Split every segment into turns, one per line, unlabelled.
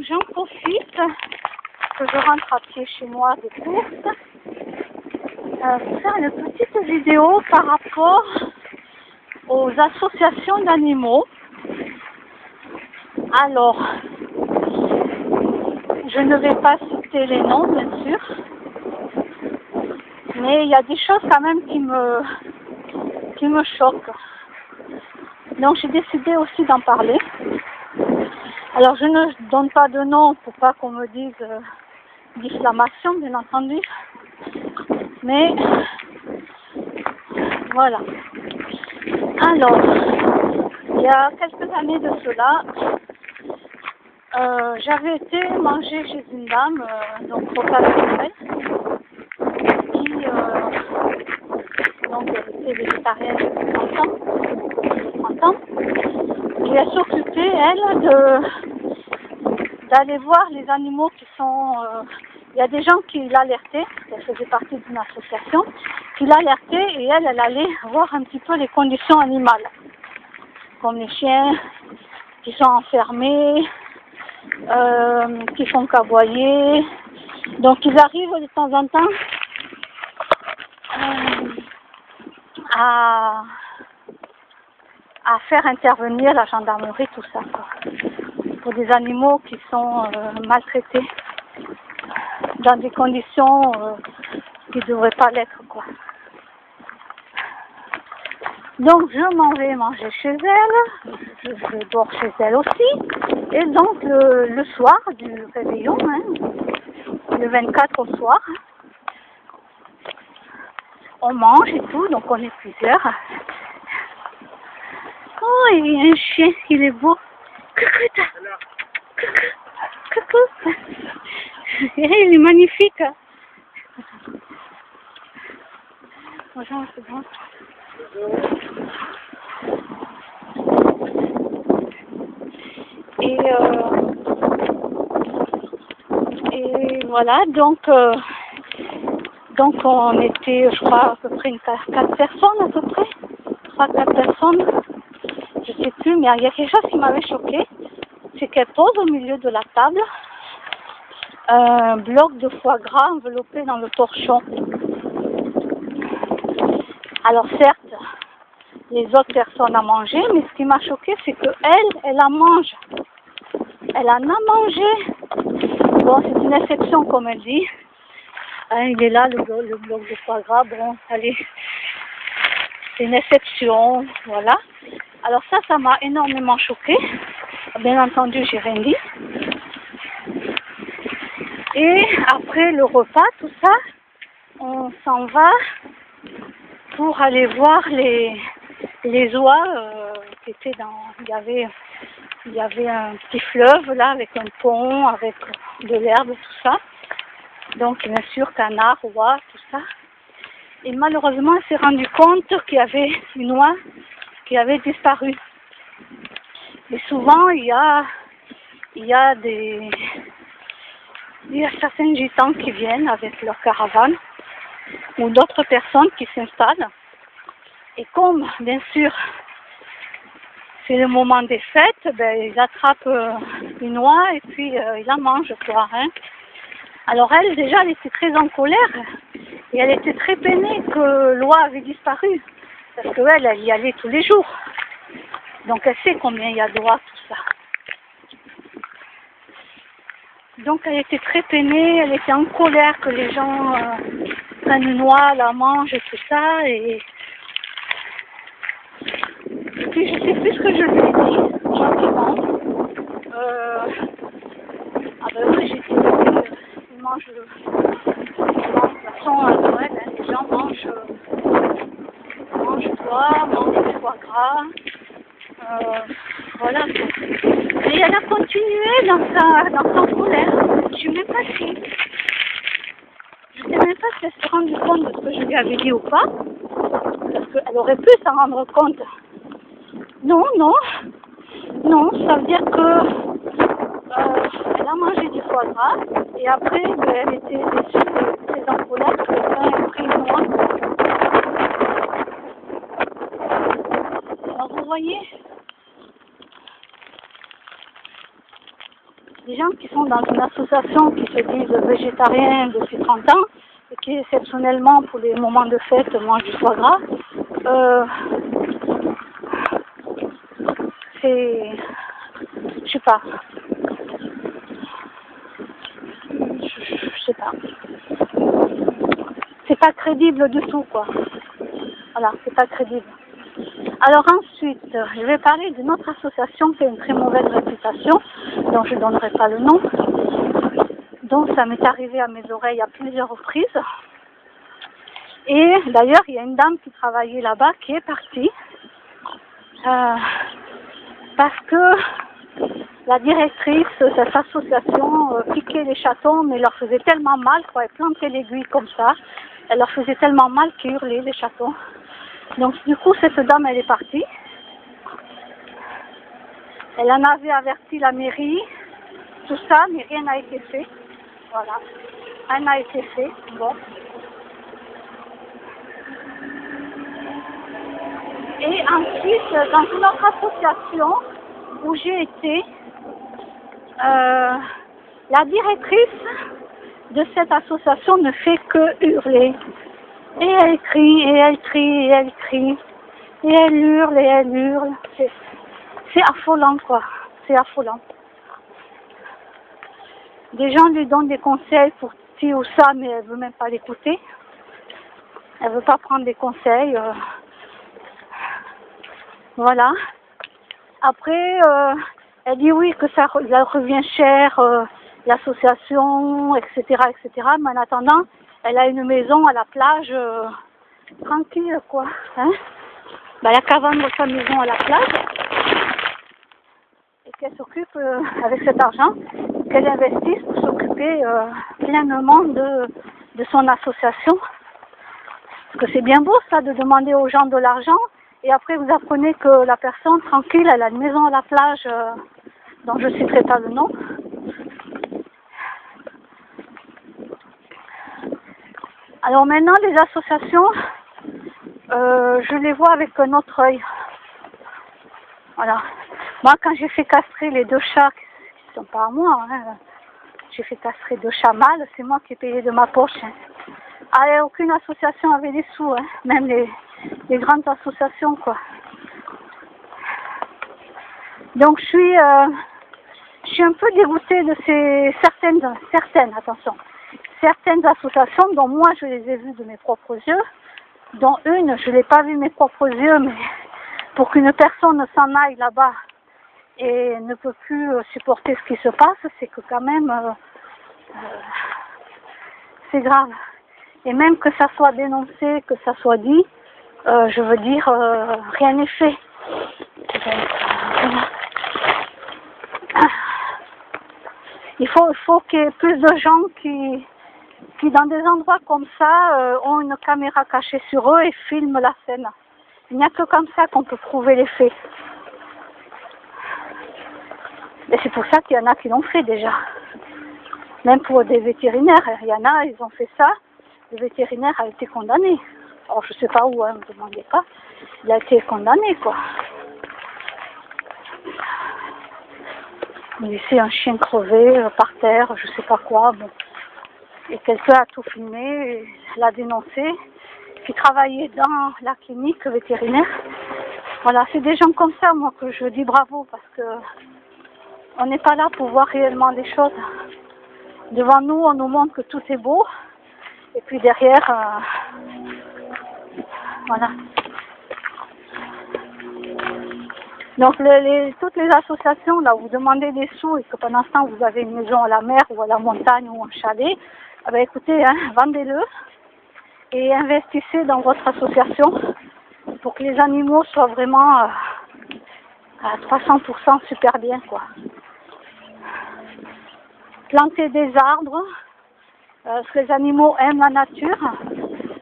j'en profite que je rentre à pied chez moi des courses pour faire une petite vidéo par rapport aux associations d'animaux. Alors, je ne vais pas citer les noms, bien sûr, mais il y a des choses quand même qui me choquent. Donc j'ai décidé aussi d'en parler. Alors je ne donne pas de nom pour pas qu'on me dise diffamation, bien entendu. Mais voilà. Alors, il y a quelques années de cela, j'avais été manger chez une dame, donc repas de Noël, qui donc elle était végétarienne depuis 30 ans, et elle s'occupait, elle, d'aller voir les animaux qui sont... il y a des gens qui l'alertaient, elle faisait partie d'une association, qui l'alertaient et elle allait voir un petit peu les conditions animales, comme les chiens qui sont enfermés, qui font qu'aboyer. Donc ils arrivent de temps en temps à faire intervenir la gendarmerie, tout ça, quoi, pour des animaux qui sont maltraités dans des conditions qui ne devraient pas l'être, quoi. Donc je m'en vais manger chez elle, je dors chez elle aussi, et donc le soir du réveillon, le 24 au soir, on mange et tout, donc on est plusieurs. Oh, il y a un chien, il est beau. Coucou, coucou, coucou. Il est magnifique. Bonjour, c'est bon. Et voilà, donc on était, je crois, à peu près 4 personnes, à peu près. 3-4 personnes. Je sais plus, mais il y a quelque chose qui m'avait choqué. C'est qu'elle pose au milieu de la table un bloc de foie gras enveloppé dans le torchon. Alors certes, les autres personnes ont mangé, mais ce qui m'a choqué, c'est qu'elle en mange. Elle en a mangé. Bon, c'est une exception, comme elle dit. Il est là, le bloc de foie gras. Bon, allez, c'est une exception, voilà. Alors ça m'a énormément choquée. Bien entendu, j'ai rien dit. Et après le repas, tout ça, on s'en va pour aller voir les oies qui étaient dans... Il y avait un petit fleuve là avec un pont, avec de l'herbe, tout ça. Donc bien sûr, canards, oies, tout ça. Et malheureusement, elle s'est rendu compte qu'il y avait une oie qui avait disparu. Et souvent, il y a certains gitans qui viennent avec leur caravane ou d'autres personnes qui s'installent. Et comme, bien sûr, c'est le moment des fêtes, ils attrapent une oie et puis ils la mangent, quoi. Alors elle, déjà, elle était très en colère et elle était très peinée que l'oie avait disparu. Parce qu'elle, elle y allait tous les jours. Donc elle sait combien il y a d'oies, tout ça. Donc elle était très peinée, elle était en colère que les gens prennent une oie, la mangent et tout ça. Et puis je sais plus ce que je lui ai dit, gentiment. Oui, j'ai dit, ils mangent de toute façon à Noël, les gens mangent d'oie, mangent du foie gras. Voilà. Et elle a continué dans son colère. Je sais même pas si... Je sais même pas si elle s'est rendue compte de ce que je lui avais dit ou pas. Parce qu'elle aurait pu s'en rendre compte. Non, ça veut dire que elle a mangé du foie gras et après elle était déçue, très en colère parce qu'elle a pris une oie. Alors vous voyez, des gens qui sont dans une association qui se disent végétariens depuis 30 ans et qui exceptionnellement pour les moments de fête mangent du foie gras. Je sais pas. Je sais pas. C'est pas crédible du tout, quoi. Voilà, c'est pas crédible. Alors ensuite, je vais parler d'une autre association qui a une très mauvaise réputation, dont je ne donnerai pas le nom. Donc ça m'est arrivé à mes oreilles à plusieurs reprises. Et d'ailleurs, il y a une dame qui travaillait là-bas qui est partie parce que la directrice de cette association piquait les chatons, mais leur faisait tellement mal, quoi. Elle plantait l'aiguille comme ça. Elle leur faisait tellement mal qu'ils hurlaient, les chatons. Donc du coup, cette dame, elle est partie. Elle en avait averti la mairie, tout ça, mais rien n'a été fait. Voilà, rien n'a été fait. Bon. Et ensuite, dans une autre association où j'ai été, la directrice de cette association ne fait que hurler. Et elle crie, et elle crie, et elle crie. Et elle hurle, et elle hurle. C'est affolant, quoi. C'est affolant. Des gens lui donnent des conseils pour ci ou ça, mais elle ne veut même pas l'écouter. Elle ne veut pas prendre des conseils. Voilà. Après, elle dit oui que ça revient cher, l'association, etc., etc. Mais en attendant, elle a une maison à la plage, tranquille, quoi. Hein? Ben, elle a qu'à vendre sa maison à la plage et qu'elle s'occupe, avec cet argent, qu'elle investisse pour s'occuper pleinement de son association. Parce que c'est bien beau ça de demander aux gens de l'argent et après vous apprenez que la personne tranquille, elle a une maison à la plage dont je ne citerai pas le nom. Alors maintenant les associations, je les vois avec un autre œil. Voilà. Moi quand j'ai fait castrer les 2 chats, qui ne sont pas à moi, hein, j'ai fait castrer 2 chats mâles, c'est moi qui ai payé de ma poche. Hein. Ah, aucune association avait des sous, hein, même les grandes associations, quoi. Donc je suis un peu dégoûtée de certaines associations dont moi je les ai vues de mes propres yeux, dont une je ne l'ai pas vue de mes propres yeux, mais pour qu'une personne s'en aille là-bas et ne peut plus supporter ce qui se passe, c'est que quand même c'est grave. Et même que ça soit dénoncé, que ça soit dit, je veux dire, rien n'est fait. Donc, voilà. Il faut qu'il y ait plus de gens qui dans des endroits comme ça, ont une caméra cachée sur eux et filment la scène. Il n'y a que comme ça qu'on peut prouver les faits. Et c'est pour ça qu'il y en a qui l'ont fait déjà. Même pour des vétérinaires, il y en a, ils ont fait ça. Le vétérinaire a été condamné. Alors je sais pas où, hein, ne me demandez pas. Il a été condamné, quoi. Il laissait un chien crevé par terre, je sais pas quoi. Bon. Et quelqu'un a tout filmé, l'a dénoncé, qui travaillait dans la clinique vétérinaire. Voilà, c'est des gens comme ça, moi, que je dis bravo, parce que on n'est pas là pour voir réellement les choses. Devant nous, on nous montre que tout est beau. Et puis derrière, voilà. Donc toutes les associations, là, où vous demandez des sous et que pendant ce temps vous avez une maison à la mer ou à la montagne ou un chalet, eh bien, écoutez, hein, vendez-le et investissez dans votre association pour que les animaux soient vraiment à 300% super bien, quoi. Plantez des arbres, parce que les animaux aiment la nature.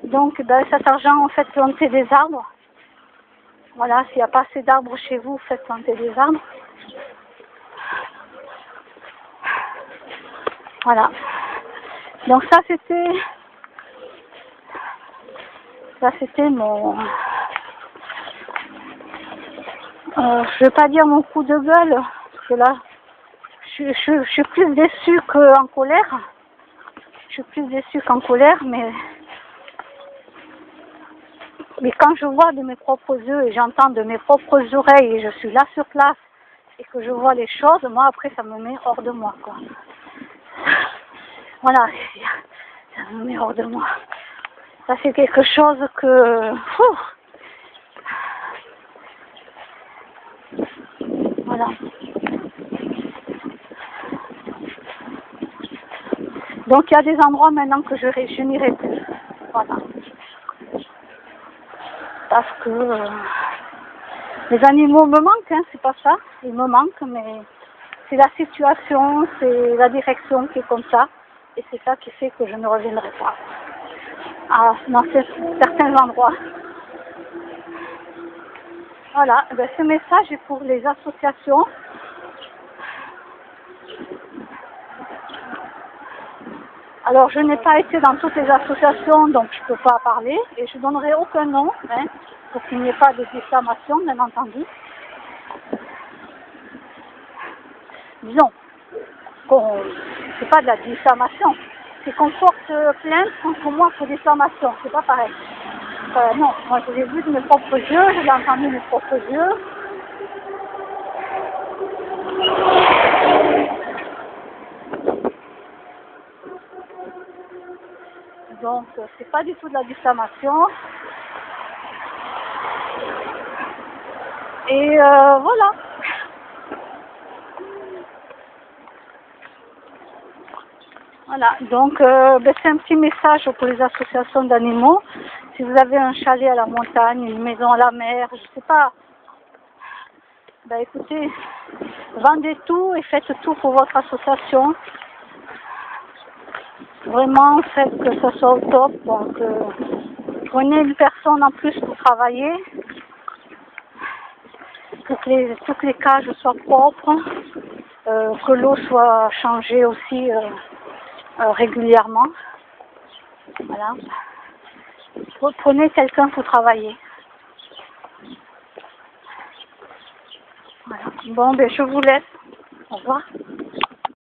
Donc, ben, cet argent, faites planter des arbres. Voilà, s'il n'y a pas assez d'arbres chez vous, faites planter des arbres. Voilà. Donc ça, c'était mon... je vais pas dire mon coup de gueule, parce que là, je je suis plus déçue qu'en colère. Je suis plus déçue qu'en colère, mais quand je vois de mes propres yeux et j'entends de mes propres oreilles et je suis là sur place et que je vois les choses, moi après ça me met hors de moi, quoi. Voilà, ça me met hors de moi. Ça c'est quelque chose que... Voilà. Donc il y a des endroits maintenant que je n'irai plus. Voilà. Parce que les animaux me manquent, hein, c'est pas ça. Ils me manquent, mais c'est la situation, c'est la direction qui est comme ça. Et c'est ça qui fait que je ne reviendrai pas dans certains endroits. Voilà, ben, ce message est pour les associations. Alors, je n'ai pas été dans toutes les associations, donc je ne peux pas parler. Et je ne donnerai aucun nom, hein, pour qu'il n'y ait pas de diffamation, bien entendu. Disons, c'est pas de la diffamation. C'est qu'on porte plainte contre moi pour diffamation. C'est pas pareil. Non, moi je l'ai vu de mes propres yeux, je l'ai entendu de mes propres yeux. Donc, c'est pas du tout de la diffamation. Et voilà. Voilà, donc c'est un petit message pour les associations d'animaux. Si vous avez un chalet à la montagne, une maison à la mer, je sais pas, ben écoutez, vendez tout et faites tout pour votre association. Vraiment, faites que ça soit au top. Donc, prenez une personne en plus pour travailler, pour que toutes les cages soient propres, que l'eau soit changée aussi régulièrement. Voilà. Prenez quelqu'un pour travailler. Voilà. Bon, ben je vous laisse. Au revoir.